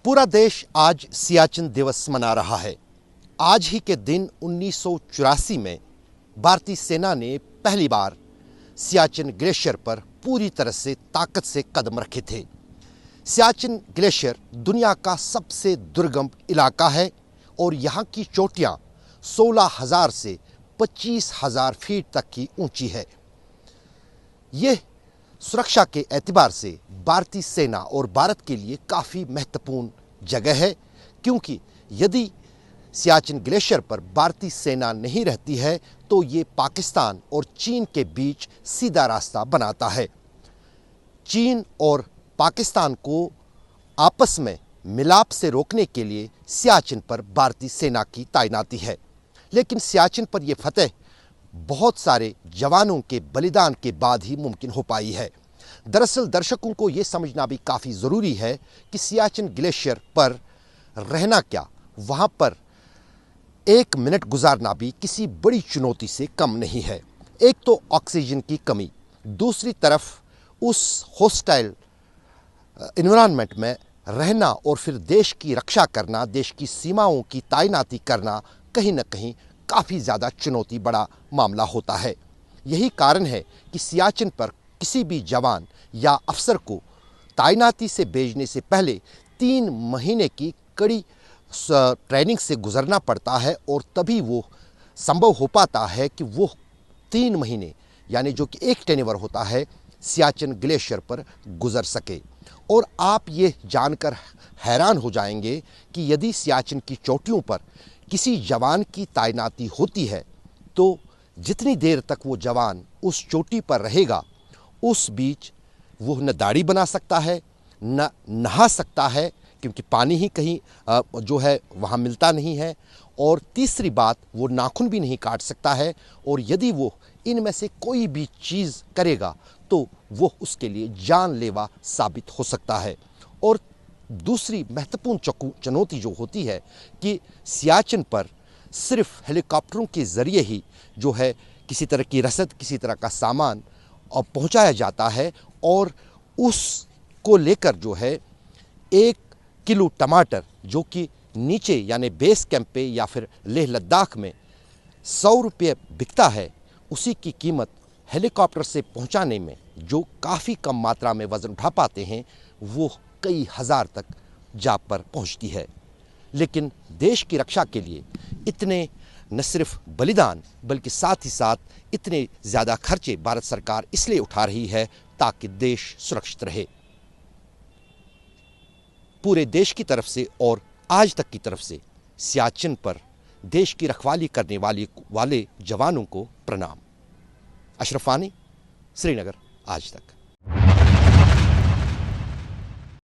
पूरा देश आज सियाचिन दिवस मना रहा है। आज ही के दिन 1984 में भारतीय सेना ने पहली बार सियाचिन ग्लेशियर पर पूरी तरह से ताकत से कदम रखे थे। सियाचिन ग्लेशियर दुनिया का सबसे दुर्गम इलाका है और यहाँ की चोटियाँ 16,000 से 25,000 फीट तक की ऊंची है। यह सुरक्षा के एतबार से भारतीय सेना और भारत के लिए काफ़ी महत्वपूर्ण जगह है, क्योंकि यदि सियाचिन ग्लेशियर पर भारतीय सेना नहीं रहती है तो ये पाकिस्तान और चीन के बीच सीधा रास्ता बनाता है। चीन और पाकिस्तान को आपस में मिलाप से रोकने के लिए सियाचिन पर भारतीय सेना की तैनाती है, लेकिन सियाचिन पर यह फतह बहुत सारे जवानों के बलिदान के बाद ही मुमकिन हो पाई है। दरअसल दर्शकों को ये समझना भी काफ़ी ज़रूरी है कि सियाचिन ग्लेशियर पर रहना क्या, वहाँ पर 1 मिनट गुजारना भी किसी बड़ी चुनौती से कम नहीं है। एक तो ऑक्सीजन की कमी, दूसरी तरफ उस हॉस्टाइल एनवायरनमेंट में रहना और फिर देश की रक्षा करना, देश की सीमाओं की तैनाती करना कहीं न कहीं काफ़ी ज़्यादा चुनौती बड़ा मामला होता है। यही कारण है कि सियाचिन पर किसी भी जवान या अफसर को तैनाती से भेजने से पहले 3 महीने की कड़ी ट्रेनिंग से गुजरना पड़ता है और तभी वो संभव हो पाता है कि वो 3 महीने यानी जो कि एक टेन्योर होता है सियाचिन ग्लेशियर पर गुजर सके। और आप ये जानकर हैरान हो जाएंगे कि यदि सियाचिन की चोटियों पर किसी जवान की तैनाती होती है तो जितनी देर तक वो जवान उस चोटी पर रहेगा उस बीच वो न दाढ़ी बना सकता है, न नहा सकता है, क्योंकि पानी ही कहीं जो है वहाँ मिलता नहीं है, और तीसरी बात वो नाखून भी नहीं काट सकता है, और यदि वो इनमें से कोई भी चीज़ करेगा तो वो उसके लिए जानलेवा साबित हो सकता है। और दूसरी महत्वपूर्ण चुनौती जो होती है कि सियाचिन पर सिर्फ हेलीकॉप्टरों के ज़रिए ही जो है किसी तरह की रसद, किसी तरह का सामान और पहुंचाया जाता है, और उसको लेकर जो है 1 किलो टमाटर जो कि नीचे यानी बेस कैंप पे या फिर लेह लद्दाख में 100 रुपये बिकता है, उसी की कीमत हेलीकॉप्टर से पहुंचाने में जो काफ़ी कम मात्रा में वज़न उठा पाते हैं वो कई हज़ार तक जा पर पहुंचती है। लेकिन देश की रक्षा के लिए इतने न सिर्फ बलिदान बल्कि साथ ही साथ इतने ज़्यादा खर्चे भारत सरकार इसलिए उठा रही है ताकि देश सुरक्षित रहे। पूरे देश की तरफ से और आज तक की तरफ से सियाचिन पर देश की रखवाली करने वाले जवानों को प्रणाम। अशरफ वानी, श्रीनगर, आज तक।